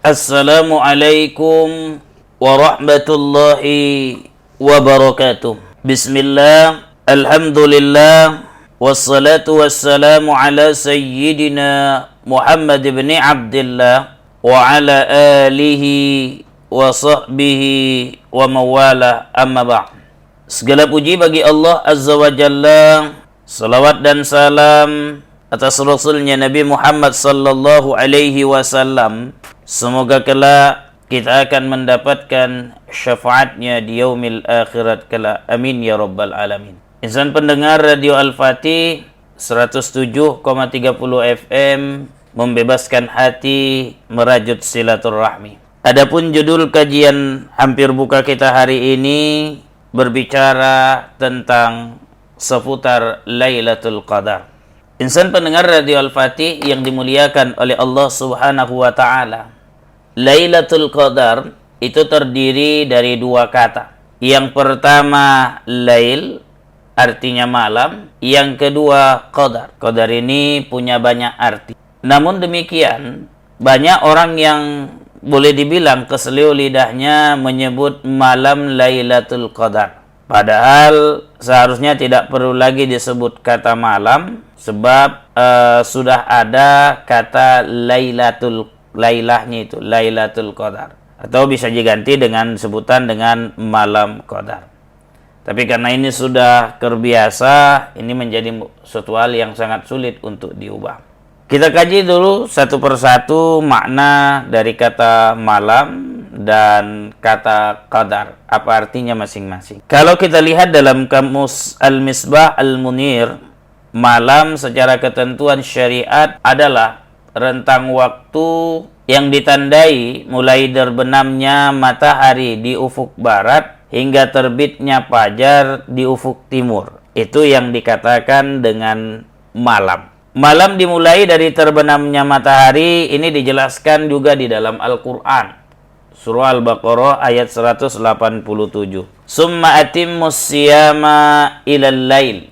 Assalamualaikum warahmatullahi wabarakatuh. Bismillah, alhamdulillah, wassalatu wassalamu ala sayyidina Muhammad ibn Abdillah wa ala alihi wa sahbihi wa mawala, amma ba'd. Segala puji bagi Allah Azza wa Jalla, salawat dan salam atas Rasulnya Nabi Muhammad sallallahu alaihi wasallam. Semoga kelak kita akan mendapatkan syafaatnya di yaumil akhirat kelak. Amin ya rabbal alamin. Insan pendengar Radio Al-Fatih 107,30 FM, membebaskan hati, merajut silaturahmi. Adapun judul kajian hampir buka kita hari ini berbicara tentang seputar Lailatul Qadar. Insan pendengar Radio Al-Fatih yang dimuliakan oleh Allah Subhanahu wa taala, Lailatul Qadar itu terdiri dari dua kata. Yang pertama lail, artinya malam. Yang kedua qadar. Qadar ini punya banyak arti. Namun demikian, banyak orang yang boleh dibilang keselio lidahnya menyebut malam Lailatul Qadar. Padahal seharusnya tidak perlu lagi disebut kata malam, sebab sudah ada kata lailahnya itu, Lailatul Qadar. Atau bisa diganti dengan sebutan dengan malam Qadar. Tapi karena ini sudah terbiasa, ini menjadi suatu hal yang sangat sulit untuk diubah. Kita kaji dulu satu persatu makna dari kata malam dan kata Qadar. Apa artinya masing-masing? Kalau kita lihat dalam kamus Al-Misbah Al-Munir, malam secara ketentuan syariat adalah rentang waktu yang ditandai mulai terbenamnya matahari di ufuk barat hingga terbitnya fajar di ufuk timur. Itu yang dikatakan dengan malam. Malam dimulai dari terbenamnya matahari, ini dijelaskan juga di dalam Al-Quran. Surah Al-Baqarah ayat 187. Summa atimmus siyama ilal lail.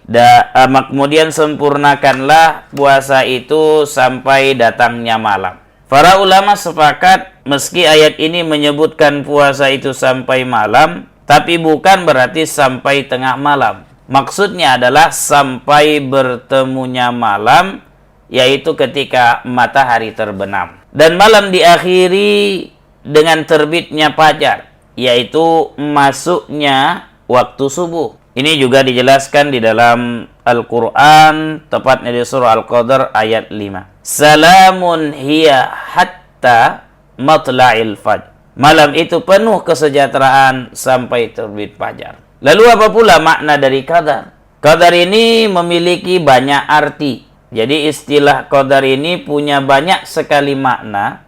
Kemudian sempurnakanlah puasa itu sampai datangnya malam. Para ulama sepakat meski ayat ini menyebutkan puasa itu sampai malam, tapi bukan berarti sampai tengah malam. Maksudnya adalah sampai bertemunya malam, yaitu ketika matahari terbenam. Dan malam diakhiri dengan terbitnya fajar, yaitu masuknya waktu subuh. Ini juga dijelaskan di dalam Al-Quran, tepatnya di surah Al-Qadar ayat 5. Salamun hiya hatta matla'il fajr. Malam itu penuh kesejahteraan sampai terbit fajar. Lalu apa pula makna dari qadar? Qadar ini memiliki banyak arti. Jadi istilah qadar ini punya banyak sekali makna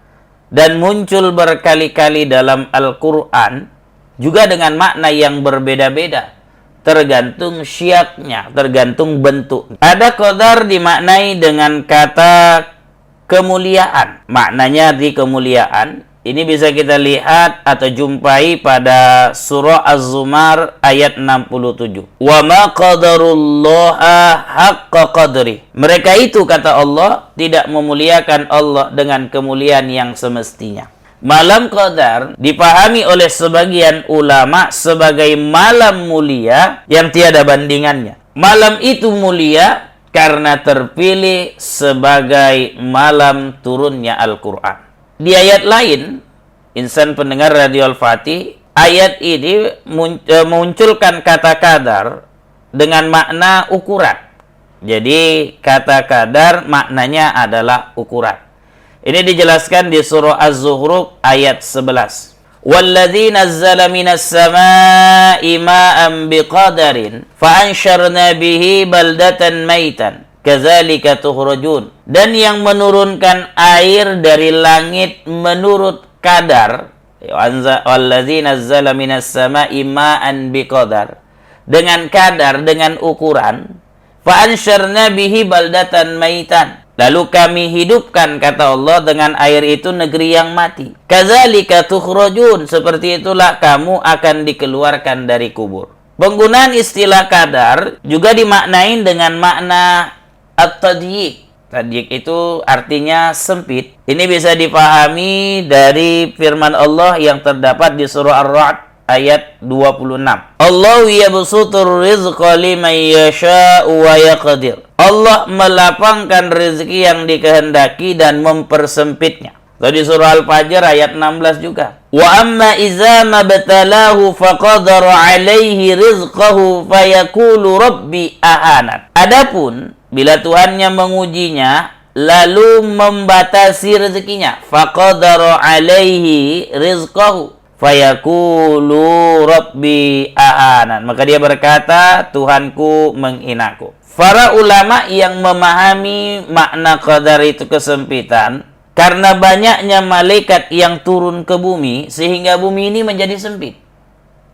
dan muncul berkali-kali dalam Al-Quran, juga dengan makna yang berbeda-beda, tergantung syiaknya, tergantung bentuk. Ada qadar dimaknai dengan kata kemuliaan. Maknanya di kemuliaan. Ini bisa kita lihat atau jumpai pada surah Az-Zumar ayat 67. Wa ma qadarullaha haqqa qadri. Mereka itu, kata Allah, tidak memuliakan Allah dengan kemuliaan yang semestinya. Malam Qadar dipahami oleh sebagian ulama sebagai malam mulia yang tiada bandingannya. Malam itu mulia karena terpilih sebagai malam turunnya Al-Quran. Di ayat lain, insan pendengar Radio Al-Fatih, ayat ini munculkan kata qadar dengan makna ukuran. Jadi kata qadar maknanya adalah ukuran. Ini dijelaskan di surah Az-Zukhruf ayat 11. Walladzi nazzala minas samaa'i ma'an biqadarin fa'ansyarna bihi baldatan maitan kadzalika tukhrajun. Dan yang menurunkan air dari langit menurut kadar, walladzi nazzala minas samaa'i ma'an biqadar, dengan kadar, dengan ukuran, fa ansyarna bihi baldatan maitan, lalu kami hidupkan, kata Allah, dengan air itu negeri yang mati. Kadzalika tukhrajun, seperti itulah kamu akan dikeluarkan dari kubur. Penggunaan istilah kadar juga dimaknain dengan makna at-tadyiq, Tadyiq itu artinya sempit. Ini bisa dipahami dari firman Allah yang terdapat di surah Ar-Ra'd ayat 26. Allahu yabsutur rizqa liman yasha'u wa yaqdir. Allah melapangkan rezeki yang dikehendaki dan mempersempitnya. Tadi surah Al-Fajr ayat 16 juga. Wa amma iza mabtalahu faqadara alaihi rizqahu fayaqulu rabbi ahanat. Adapun bila Tuhannya mengujinya lalu membatasi rezekinya, faqadara alaihi rizqahu fayaqulu rabbi ahanan, maka dia berkata, Tuhanku menghinaku. Para ulama yang memahami makna qadar itu kesempitan karena banyaknya malaikat yang turun ke bumi sehingga bumi ini menjadi sempit.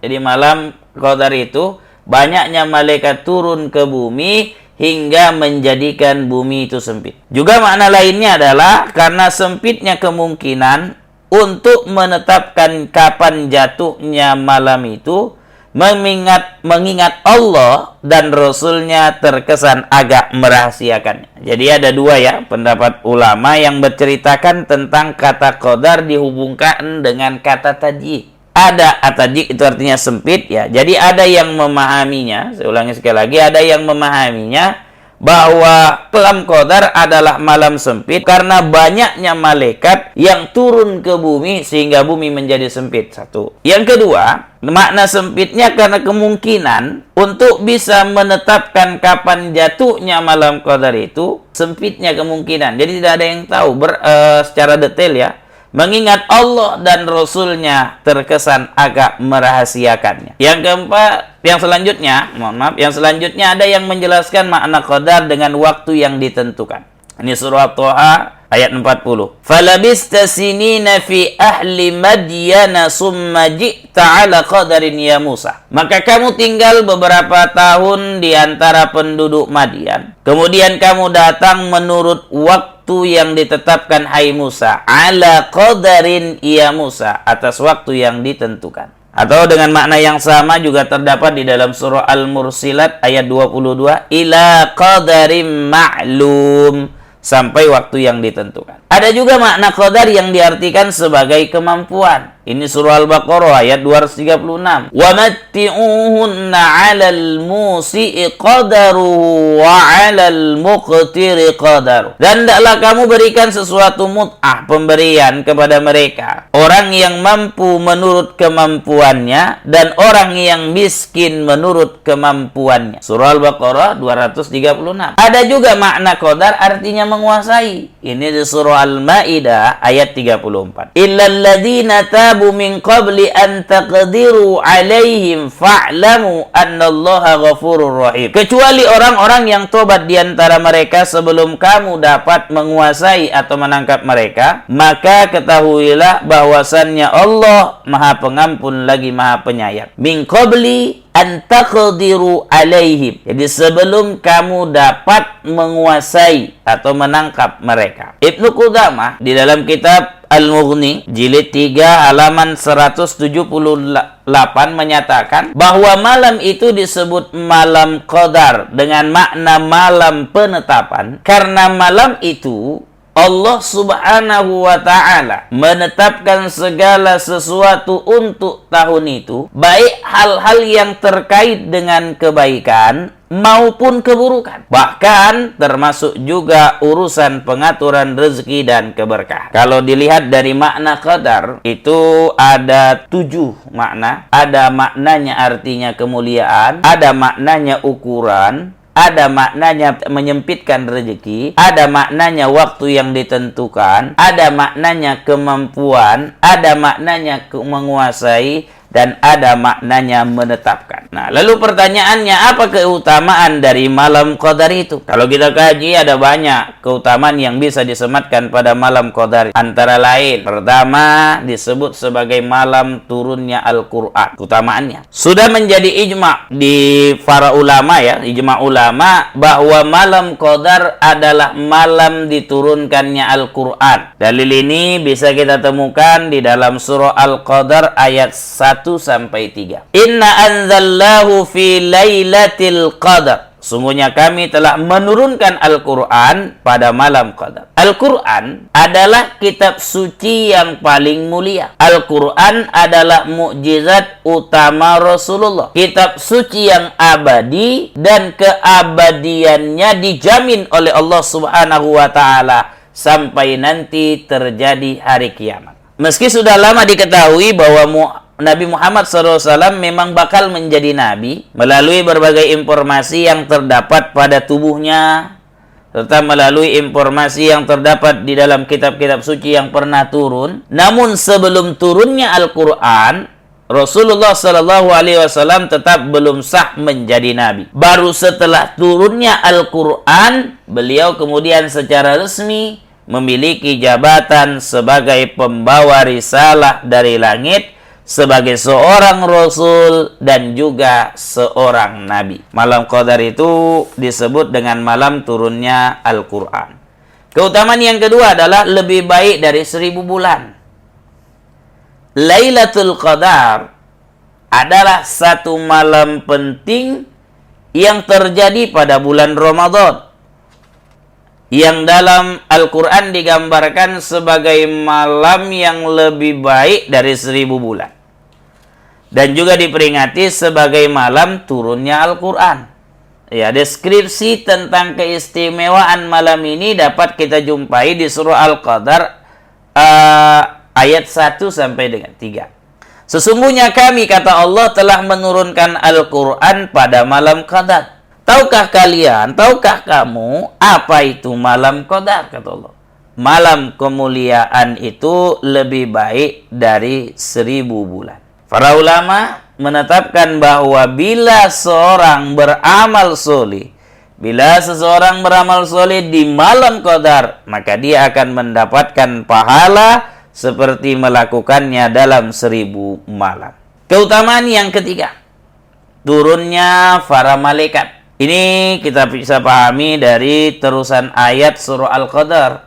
Jadi malam qadar itu banyaknya malaikat turun ke bumi hingga menjadikan bumi itu sempit. Juga makna lainnya adalah karena sempitnya kemungkinan untuk menetapkan kapan jatuhnya malam itu, mengingat Allah dan Rasulnya terkesan agak merahasiakannya. Jadi ada dua ya pendapat ulama yang berceritakan tentang kata qadar dihubungkan dengan kata tadyiq. Ada tadyiq itu artinya sempit ya. Jadi ada yang memahaminya, saya ulangi sekali lagi, ada yang memahaminya bahwa malam qadar adalah malam sempit karena banyaknya malaikat yang turun ke bumi sehingga bumi menjadi sempit. Satu. Yang kedua, makna sempitnya karena kemungkinan untuk bisa menetapkan kapan jatuhnya malam qadar itu sempitnya kemungkinan. Jadi tidak ada yang tahu secara detail ya. Mengingat Allah dan Rasulnya terkesan agak merahasiakannya. Yang keempat, yang selanjutnya ada yang menjelaskan makna qadar dengan waktu yang ditentukan. Ini surah Thaha ayat 40. Falabista sinina fi ahli madyana summa ji'ta ala qadarin ya Musa. Maka kamu tinggal beberapa tahun di antara penduduk Madian. Kemudian kamu datang menurut waktu yang ditetapkan hai Musa. Ala qadarin ya Musa. Atas waktu yang ditentukan. Atau dengan makna yang sama juga terdapat di dalam surah Al-Mursilat ayat 22. Ila qadarim ma'lum. Sampai waktu yang ditentukan. Ada juga makna qadar yang diartikan sebagai kemampuan. Ini surah Al-Baqarah ayat 236. Wa matti'uhunna 'alal musi'i qadaruhu wa 'alal muqtiri qadaruhu. Dan hendaklah kamu berikan sesuatu mut'ah, pemberian kepada mereka. Orang yang mampu menurut kemampuannya dan orang yang miskin menurut kemampuannya. Surah Al-Baqarah 236. Ada juga makna qadar artinya menguasai. Ini di surah Al-Maidah ayat 34. Illal ladzina tabu min qabli an taqdiru alaihim fa'lamu annallaha ghafurur rahim. Kecuali orang-orang yang tobat di antara mereka sebelum kamu dapat menguasai atau menangkap mereka, maka ketahuilah bahwasannya Allah Maha Pengampun lagi Maha Penyayang. Min qabli an taqdiru alaihim. Jadi sebelum kamu dapat menguasai atau menangkap mereka. Ibnu Qudamah di dalam kitab Al-Mughni jilid 3 halaman 178 menyatakan bahwa malam itu disebut malam qadar dengan makna malam penetapan karena malam itu Allah Subhanahu wa ta'ala menetapkan segala sesuatu untuk tahun itu, baik hal-hal yang terkait dengan kebaikan maupun keburukan. Bahkan termasuk juga urusan pengaturan rezeki dan keberkahan. Kalau dilihat dari makna qadar, itu ada 7 makna. Ada maknanya artinya kemuliaan, ada maknanya ukuran, ada maknanya menyempitkan rezeki, ada maknanya waktu yang ditentukan, ada maknanya kemampuan, ada maknanya menguasai, dan ada maknanya menetapkan. Nah, lalu pertanyaannya, apa keutamaan dari malam qadar itu? Kalau kita kaji, ada banyak keutamaan yang bisa disematkan pada malam qadar. Antara lain, pertama disebut sebagai malam turunnya Al-Quran. Keutamaannya sudah menjadi ijma' di para ulama ya, ijma' ulama bahwa malam qadar adalah malam diturunkannya Al-Quran. Dalil ini bisa kita temukan di dalam surah Al-Qadar ayat 1 sampai 3. Inna anzalnahu fi lailatul qadar. Sungguhnya kami telah menurunkan Al-Quran pada malam Qadar. Al-Quran adalah kitab suci yang paling mulia. Al-Quran adalah mukjizat utama Rasulullah. Kitab suci yang abadi dan keabadiannya dijamin oleh Allah Subhanahu wa Ta'ala sampai nanti terjadi hari kiamat. Meski sudah lama diketahui bahwa Nabi Muhammad SAW memang bakal menjadi nabi melalui berbagai informasi yang terdapat pada tubuhnya, serta melalui informasi yang terdapat di dalam kitab-kitab suci yang pernah turun. Namun sebelum turunnya Al-Quran, Rasulullah SAW tetap belum sah menjadi nabi. Baru setelah turunnya Al-Quran, beliau kemudian secara resmi memiliki jabatan sebagai pembawa risalah dari langit, sebagai seorang rasul dan juga seorang nabi. Malam Qadar itu disebut dengan malam turunnya Al-Quran. Keutamaan yang kedua adalah lebih baik dari 1000 bulan. Lailatul Qadar adalah satu malam penting yang terjadi pada bulan Ramadan, yang dalam Al-Quran digambarkan sebagai malam yang lebih baik dari 1000 bulan. Dan juga diperingati sebagai malam turunnya Al-Quran. Ya, deskripsi tentang keistimewaan malam ini dapat kita jumpai di surah Al-Qadar ayat 1 sampai dengan 3. Sesungguhnya kami, kata Allah, telah menurunkan Al-Quran pada malam Qadar. Tahukah kalian, tahukah kamu apa itu malam Qadar, kata Allah. Malam kemuliaan itu lebih baik dari 1000 bulan. Para ulama menetapkan bahwa bila seorang beramal soleh, bila seseorang beramal soleh di malam Qadar, maka dia akan mendapatkan pahala seperti melakukannya dalam 1000 malam. Keutamaan yang ketiga, turunnya para malaikat. Ini kita bisa pahami dari terusan ayat surah Al-Qadar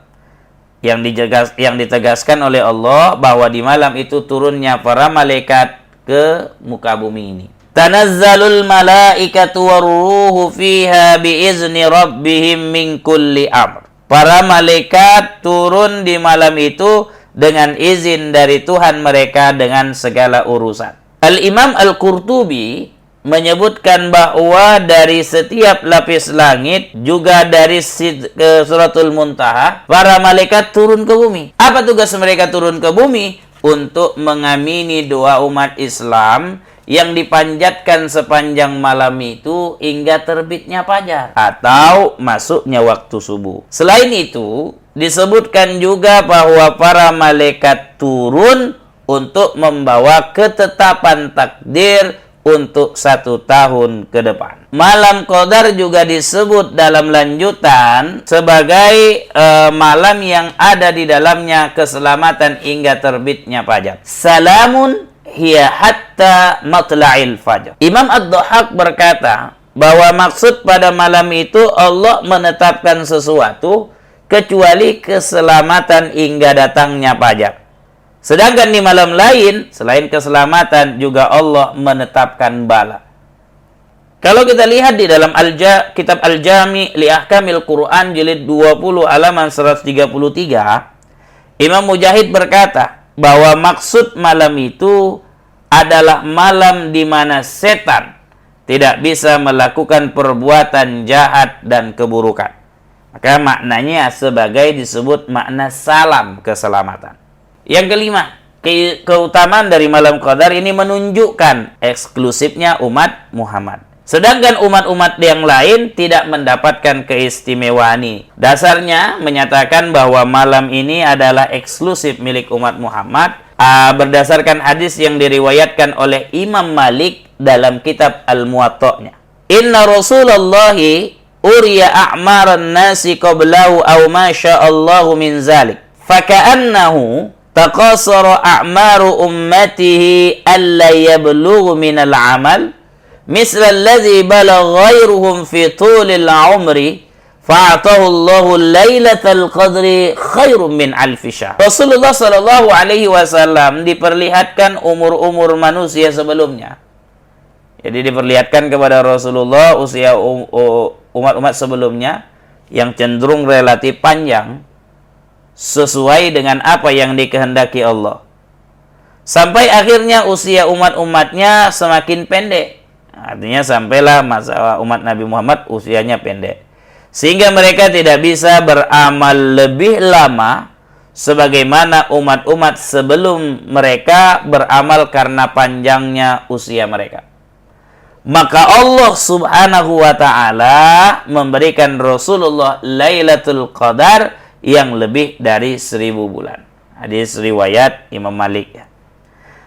yang ditegaskan oleh Allah bahwa di malam itu turunnya para malaikat ke muka bumi ini. Tanazzalul malaikatu waruhu fiha biizni rabbihim min kulli amr. Para malaikat turun di malam itu dengan izin dari Tuhan mereka dengan segala urusan. Al-Imam Al-Qurtubi menyebutkan bahwa dari setiap lapis langit, juga dari Suratul Muntaha, para malaikat turun ke bumi. Apa tugas mereka turun ke bumi? Untuk mengamini doa umat Islam yang dipanjatkan sepanjang malam itu hingga terbitnya fajar atau masuknya waktu subuh. Selain itu, disebutkan juga bahwa para malaikat turun untuk membawa ketetapan takdir untuk 1 tahun ke depan. Malam Qadar juga disebut dalam lanjutan sebagai malam yang ada di dalamnya keselamatan hingga terbitnya fajar. Salamun hiya hatta matla'il fajar. Imam Ad-Dhahhak berkata bahwa maksud pada malam itu Allah menetapkan sesuatu kecuali keselamatan hingga datangnya fajar. Sedangkan di malam lain, selain keselamatan, juga Allah menetapkan bala. Kalau kita lihat di dalam kitab Al-Jami' li Ahkamil Quran jilid 20 halaman 133, Imam Mujahid berkata bahwa maksud malam itu adalah malam di mana setan tidak bisa melakukan perbuatan jahat dan keburukan. Maka maknanya sebagai disebut makna salam keselamatan. Yang kelima, keutamaan dari malam Qadar ini menunjukkan eksklusifnya umat Muhammad. Sedangkan umat-umat yang lain tidak mendapatkan keistimewaan ini. Dasarnya menyatakan bahwa malam ini adalah eksklusif milik umat Muhammad berdasarkan hadis yang diriwayatkan oleh Imam Malik dalam kitab Al-Muwatta'nya. Inna Rasulullahi uriya a'maran nasi qablahu aw ma sya'allahu min zalik. Faka'annahu taqasara a'maru ummatihi alla yablughu minal amal misla alladhi balagha ghairuhum fi tulil umri fa'atahu Allahu lailatal qadri khairum min alfi syahr. Rasulullah sallallahu alaihi wasallam diperlihatkan umur-umur manusia sebelumnya. Jadi diperlihatkan kepada Rasulullah usia umat-umat sebelumnya yang cenderung relatif panjang sesuai dengan apa yang dikehendaki Allah. Sampai akhirnya usia umat-umatnya semakin pendek. Artinya sampailah masa umat Nabi Muhammad usianya pendek. Sehingga mereka tidak bisa beramal lebih lama sebagaimana umat-umat sebelum mereka beramal karena panjangnya usia mereka. Maka Allah Subhanahu wa ta'ala memberikan Rasulullah Lailatul Qadar yang lebih dari 1000 bulan. Hadis riwayat Imam Malik.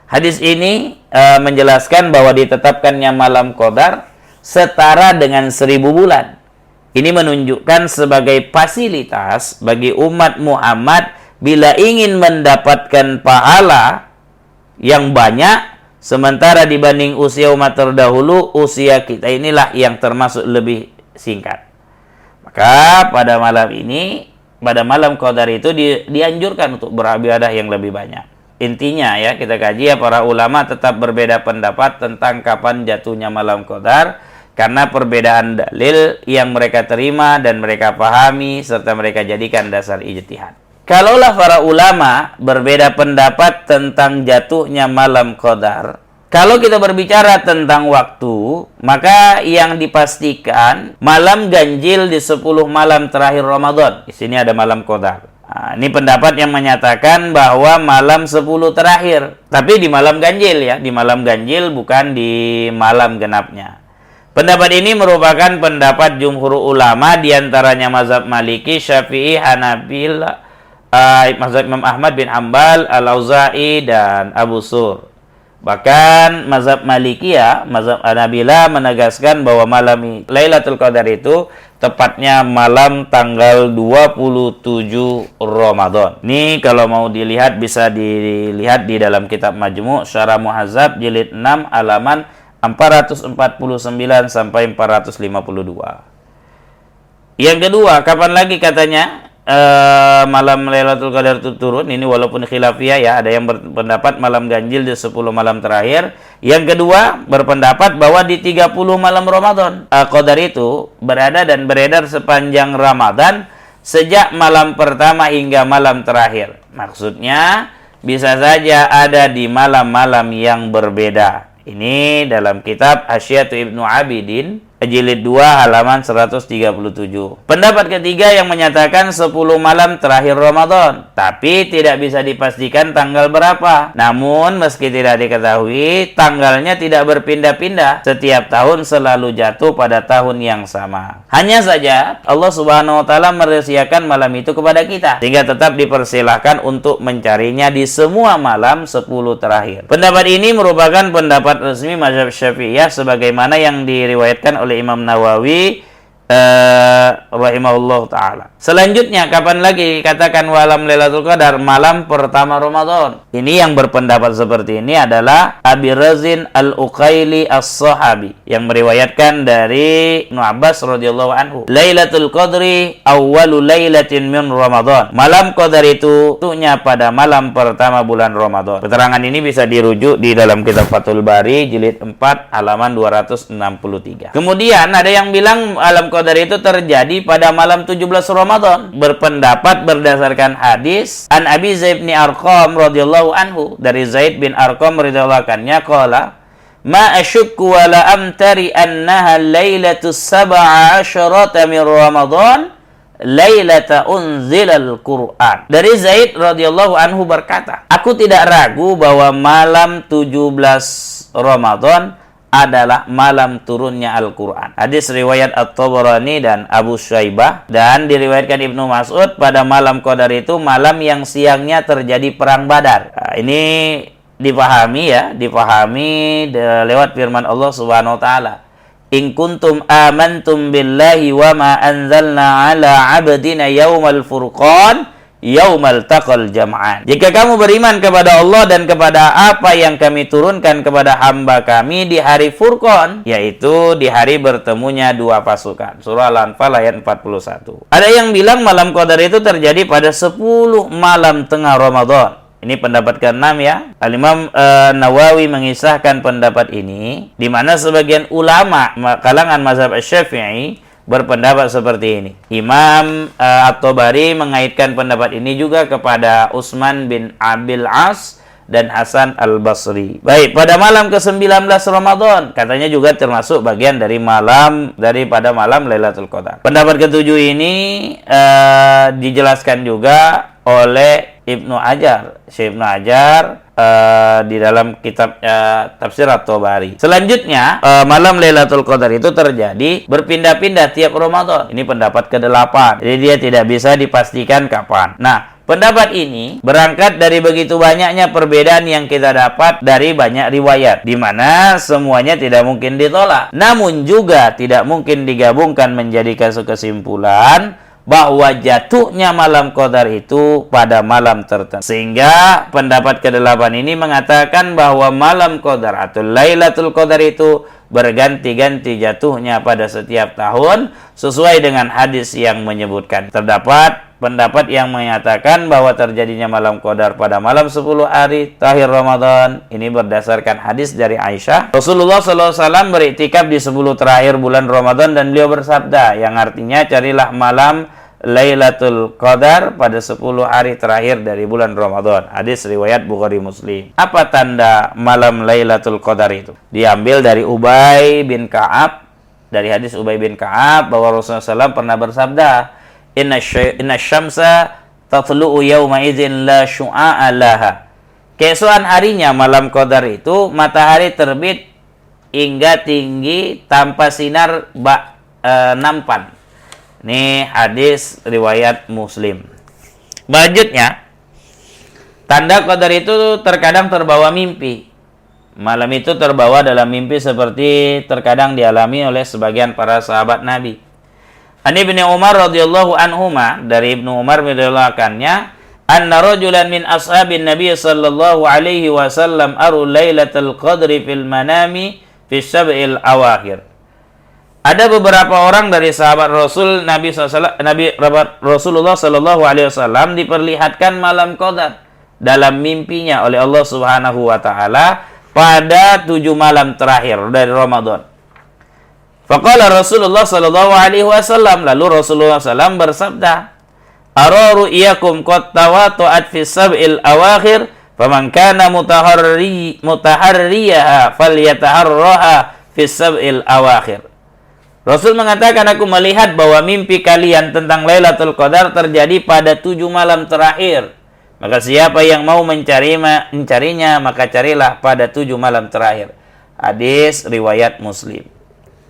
Hadis ini menjelaskan bahwa ditetapkannya malam Qadar setara dengan 1000 bulan. Ini menunjukkan sebagai fasilitas bagi umat Muhammad bila ingin mendapatkan pahala yang banyak, sementara dibanding usia umat terdahulu, usia kita inilah yang termasuk lebih singkat. Maka pada malam ini, pada malam Qadar itu dianjurkan untuk beribadah yang lebih banyak. Intinya ya, kita kaji ya, para ulama tetap berbeda pendapat tentang kapan jatuhnya malam Qadar karena perbedaan dalil yang mereka terima dan mereka pahami serta mereka jadikan dasar ijtihad. Kalaulah para ulama berbeda pendapat tentang jatuhnya malam Qadar, kalau kita berbicara tentang waktu, maka yang dipastikan malam ganjil di 10 malam terakhir Ramadan. Di sini ada malam Qadar. Nah, ini pendapat yang menyatakan bahwa malam 10 terakhir. Tapi di malam ganjil ya, di malam ganjil bukan di malam genapnya. Pendapat ini merupakan pendapat jumhur ulama, diantaranya mazhab Maliki, Syafi'i, Hanabilah, mazhab Imam Ahmad bin Hanbal, Al-Auza'i, dan Abu Sur. Bahkan mazhab Malikiyah, mazhab Hanabilah menegaskan bahwa malam Lailatul Qadar itu tepatnya malam tanggal 27 Ramadan. Ini kalau mau dilihat bisa dilihat di dalam kitab Majmu' Syarah Muhazzab jilid 6 halaman 449 sampai 452. Yang kedua, kapan lagi katanya malam Lailatul Qadar itu turun? Ini walaupun khilafiyah ya, ada yang berpendapat malam ganjil di 10 malam terakhir. Yang kedua berpendapat bahwa di 30 malam Ramadan. Qadar itu berada dan beredar sepanjang Ramadan sejak malam pertama hingga malam terakhir. Maksudnya bisa saja ada di malam-malam yang berbeda. Ini dalam kitab Hasyatu Ibnu Abidin jilid 2 halaman 137. Pendapat ketiga yang menyatakan 10 malam terakhir Ramadan, tapi tidak bisa dipastikan tanggal berapa. Namun meski tidak diketahui, tanggalnya tidak berpindah-pindah. Setiap tahun selalu jatuh pada tahun yang sama. Hanya saja Allah Subhanahu wa taala merahasiakan malam itu kepada kita, sehingga tetap dipersilahkan untuk mencarinya di semua malam 10 terakhir. Pendapat ini merupakan pendapat resmi mazhab Syafi'iyah sebagaimana yang diriwayatkan oleh Imam Nawawi rahimahullah ta'ala. Selanjutnya, kapan lagi katakan malam Lailatul Qadar? Malam pertama Ramadan. Ini yang berpendapat seperti ini adalah Abi Razin Al-Uqaili As-Sahabi yang meriwayatkan dari Ibnu Abbas radhiyallahu anhu. Lailatul Qadri awwalu lailatin min Ramadan. Malam Qadar itu tuhnya pada malam pertama bulan Ramadan. Keterangan ini bisa dirujuk di dalam kitab Fathul Bari jilid 4 halaman 263. Kemudian ada yang bilang malam Qadar itu terjadi pada malam 17 Ramadan. Berpendapat berdasarkan hadis an Abi Zaid bin Arqam radhiyallahu anhu, dari Zaid bin Arqam radhiyallahu anhu qala ma asyukku wa la amtari annaha lailatus 17 min Ramadan lailata unzilal Qur'an. Dari Zaid radhiyallahu anhu berkata, aku tidak ragu bahwa malam 17 Ramadan adalah malam turunnya Al-Quran. Hadis riwayat At-Tabarani dan Abu Syaibah, dan diriwayatkan Ibnu Mas'ud pada malam Qadar itu malam yang siangnya terjadi perang Badar. Nah, ini dipahami ya, lewat firman Allah Subhanahu wa taala. In kuntum amantum billahi wa ma anzalna ala 'abdina yaumal furqan yaumal taqal jam'an. Jika kamu beriman kepada Allah dan kepada apa yang kami turunkan kepada hamba kami di hari Furqan, yaitu di hari bertemunya dua pasukan. Surah Al-Anfal ayat 41. Ada yang bilang malam Qadar itu terjadi pada 10 malam tengah Ramadan. Ini pendapat ke-6 ya. Al-Imam Nawawi mengisahkan pendapat ini, di mana sebagian ulama kalangan mazhab Syafi'i berpendapat seperti ini. Imam At-Tabari mengaitkan pendapat ini juga kepada Utsman bin Abil As dan Hasan Al-Basri. Baik, pada malam ke-19 Ramadan, katanya juga termasuk bagian dari daripada malam Lailatul Qadar. Pendapat ke-7 ini dijelaskan juga oleh Ibnu Hajar, Syekh Ibnu Hajar di dalam kitab Tafsir At-Tabari. Selanjutnya, malam Lailatul Qadar itu terjadi berpindah-pindah tiap Ramadan. Ini pendapat ke-8. Jadi dia tidak bisa dipastikan kapan. Nah, pendapat ini berangkat dari begitu banyaknya perbedaan yang kita dapat dari banyak riwayat, di mana semuanya tidak mungkin ditolak. Namun juga tidak mungkin digabungkan menjadi kesimpulan bahwa jatuhnya malam Qadar itu pada malam tertentu. Sehingga pendapat ke-8 ini mengatakan bahwa malam Qadar atau Lailatul Qadar itu berganti-ganti jatuhnya pada setiap tahun sesuai dengan hadis yang menyebutkan. Terdapat pendapat yang menyatakan bahwa terjadinya malam Qadar pada malam 10 hari terakhir Ramadan. Ini berdasarkan hadis dari Aisyah. Rasulullah SAW beriktikaf di 10 terakhir bulan Ramadan dan beliau bersabda, yang artinya carilah malam Lailatul Qadar pada 10 hari terakhir dari bulan Ramadan. Hadis riwayat Bukhari Muslim. Apa tanda malam Lailatul Qadar itu? Diambil dari Ubay bin Ka'ab, dari hadis Ubay bin Ka'ab bahwa Rasulullah SAW pernah bersabda, Inna syamsa tatlu'u yawma idzin la syu'a'a laha. Keesokan harinya malam Qadar itu matahari terbit hingga tinggi tanpa sinar nampan. Ini hadis riwayat Muslim. Selanjutnya, tanda Qadar itu terkadang terbawa mimpi. Malam itu terbawa dalam mimpi seperti terkadang dialami oleh sebagian para sahabat Nabi. An Ibnu Umar radhiyallahu anhuma, dari Ibnu Umar radhiyallahu anhu, anna rajulan min ashabin Nabi sallallahu alaihi wasallam aru lailatul qadri fil manami fi sab'il awakhir. Ada beberapa orang dari sahabat Rasul Rasulullah sallallahu alaihi wasallam diperlihatkan malam Qadar dalam mimpinya oleh Allah Subhanahu wa taala pada 7 malam terakhir dari Ramadan. Faqala Rasulullah sallallahu alaihi wasallam, lalu Rasulullah SAW bersabda, "Araru iyakum qad tawatu'at fi sab'il awakhir, faman kana mutaharriyaha falyataharraha fi sab'il awakhir." Rasul mengatakan, aku melihat bahwa mimpi kalian tentang Lailatul Qadar terjadi pada 7 malam terakhir. Maka siapa yang mau mencarinya, maka carilah pada 7 malam terakhir. Hadis riwayat Muslim.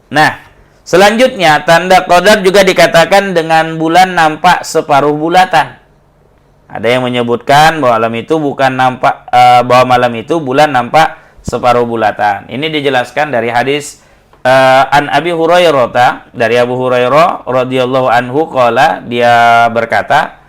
Nah, selanjutnya tanda Qadar juga dikatakan dengan bulan nampak separuh bulatan. Ada yang menyebutkan bahwa malam itu bulan nampak separuh bulatan. Ini dijelaskan dari hadis An Abi Hurairah, dari Abu Hurairah radhiyallahu anhu qala, dia berkata,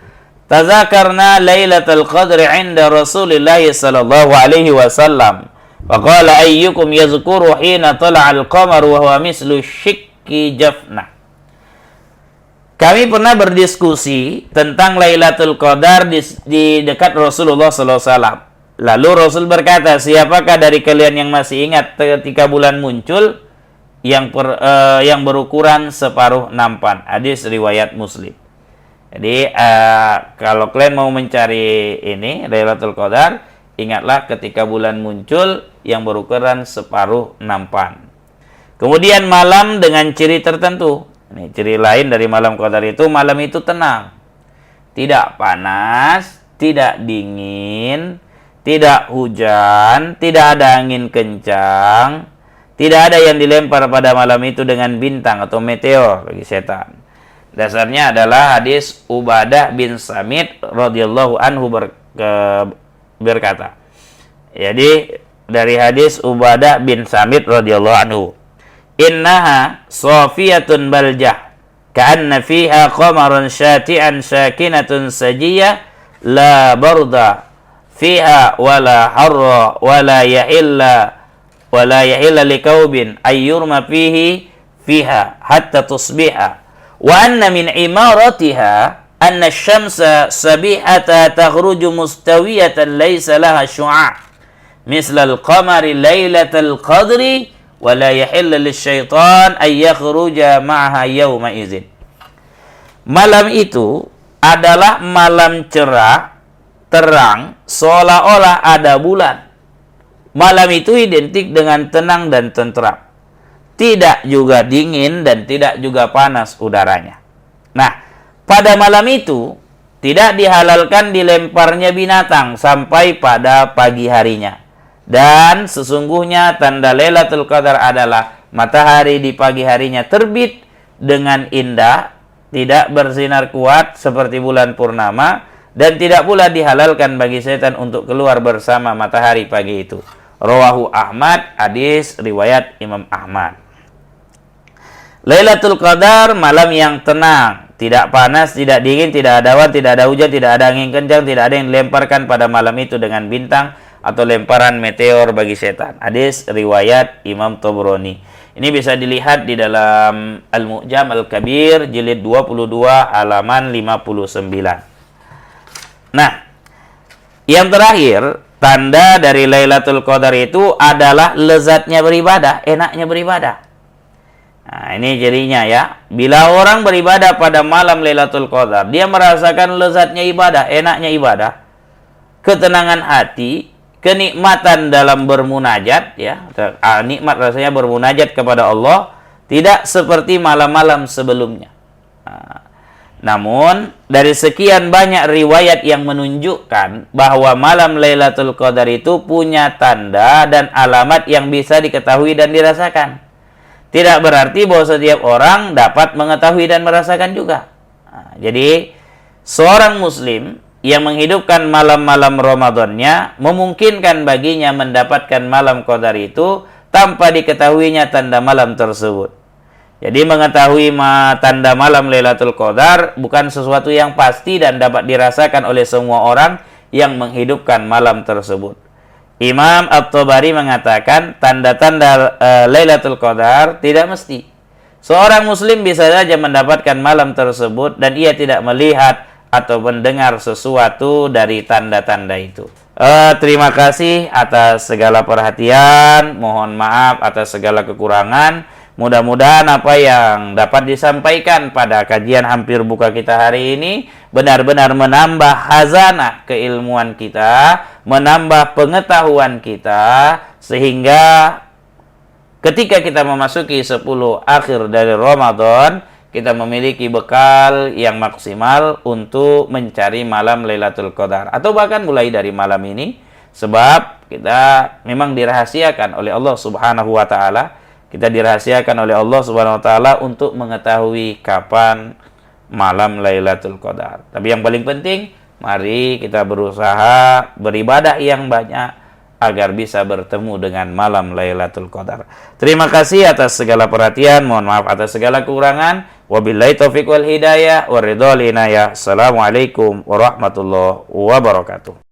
tazakarna Lailatul Qadri 'inda Rasulillah sallallahu alaihi wasallam. Wa qala ayyukum yazkuru hina tala'al qamaru wa huwa mislu shikki jafna. Kami pernah berdiskusi tentang Lailatul Qadar di dekat Rasulullah sallallahu alaihi wasallam. Lalu Rasul berkata, siapakah dari kalian yang masih ingat ketika bulan muncul yang berukuran separuh nampan? Hadis riwayat Muslim. Jadi kalau kalian mau mencari ini Lailatul Qadar, ingatlah ketika bulan muncul yang berukuran separuh nampan. Kemudian malam dengan ciri tertentu. Ini ciri lain dari malam Qadar itu, malam itu tenang, tidak panas, tidak dingin, tidak hujan, tidak ada angin kencang. Tidak ada yang dilempar pada malam itu dengan bintang atau meteor bagi setan. Dasarnya adalah hadis Ubadah bin Samit radhiyallahu anhu berkata. Jadi dari hadis Ubadah bin Samit radhiyallahu anhu, innaha safiyatun baljah ka'anna fiha qamarun syati'an sakinatun sajiyah la barda fiha wala harra wala yahilla likaubin ayyurma fiha hatta tusbiha wa anna min imaratiha anna asy-syamsa sabihata takhruju mustawiyatan laysa laha syu'a' misla al-qamari lailatal qadri wa la yahillu lisyaitan ay yakhruja ma'aha yawma idzin. Malam itu adalah malam cerah, terang, seolah-olah ada bulan. Malam itu identik dengan tenang dan tentram. Tidak juga dingin dan tidak juga panas udaranya. Nah, pada malam itu tidak dihalalkan dilemparnya binatang sampai pada pagi harinya. Dan sesungguhnya tanda Lailatul Qadar adalah matahari di pagi harinya terbit dengan indah, tidak bersinar kuat seperti bulan purnama, dan tidak pula dihalalkan bagi setan untuk keluar bersama matahari pagi itu. Rawahu Ahmad, hadis riwayat Imam Ahmad. Lailatul Qadar malam yang tenang, tidak panas, tidak dingin, tidak ada awan, tidak ada hujan, tidak ada angin kencang, tidak ada yang dilemparkan pada malam itu dengan bintang atau lemparan meteor bagi setan. Hadis riwayat Imam Tabrani. Ini bisa dilihat di dalam Al-Mu'jam Al-Kabir jilid 22 halaman 59. Nah, yang terakhir, tanda dari Lailatul Qadar itu adalah lezatnya beribadah, enaknya beribadah. Nah, ini jadinya ya. Bila orang beribadah pada malam Lailatul Qadar, dia merasakan lezatnya ibadah, enaknya ibadah, ketenangan hati, kenikmatan dalam bermunajat, ya. Nikmat rasanya bermunajat kepada Allah, tidak seperti malam-malam sebelumnya. Nah, namun dari sekian banyak riwayat yang menunjukkan bahwa malam Lailatul Qadar itu punya tanda dan alamat yang bisa diketahui dan dirasakan. Tidak berarti bahwa setiap orang dapat mengetahui dan merasakan juga. Nah, jadi seorang muslim yang menghidupkan malam-malam Ramadannya memungkinkan baginya mendapatkan malam Qadar itu tanpa diketahuinya tanda malam tersebut. Jadi mengetahui tanda malam Lailatul Qadar bukan sesuatu yang pasti dan dapat dirasakan oleh semua orang yang menghidupkan malam tersebut. Imam At-Tabari mengatakan tanda-tanda Lailatul Qadar tidak mesti. Seorang muslim bisa saja mendapatkan malam tersebut dan ia tidak melihat atau mendengar sesuatu dari tanda-tanda itu. Terima kasih atas segala perhatian. Mohon maaf atas segala kekurangan. Mudah-mudahan apa yang dapat disampaikan pada kajian hampir buka kita hari ini benar-benar menambah khazanah keilmuan kita, menambah pengetahuan kita, sehingga ketika kita memasuki 10 akhir dari Ramadan, kita memiliki bekal yang maksimal untuk mencari malam Lailatul Qadar. Atau bahkan mulai dari malam ini, sebab kita memang dirahasiakan oleh Allah Subhanahu wa Ta'ala. Kita dirahasiakan oleh Allah Subhanahu wa Ta'ala untuk mengetahui kapan malam Lailatul Qadar. Tapi yang paling penting, mari kita berusaha beribadah yang banyak agar bisa bertemu dengan malam Lailatul Qadar. Terima kasih atas segala perhatian, mohon maaf atas segala kekurangan. Wabillahi taufiq wal hidayah wa ridha wal inayah. Assalamualaikum warahmatullahi wabarakatuh.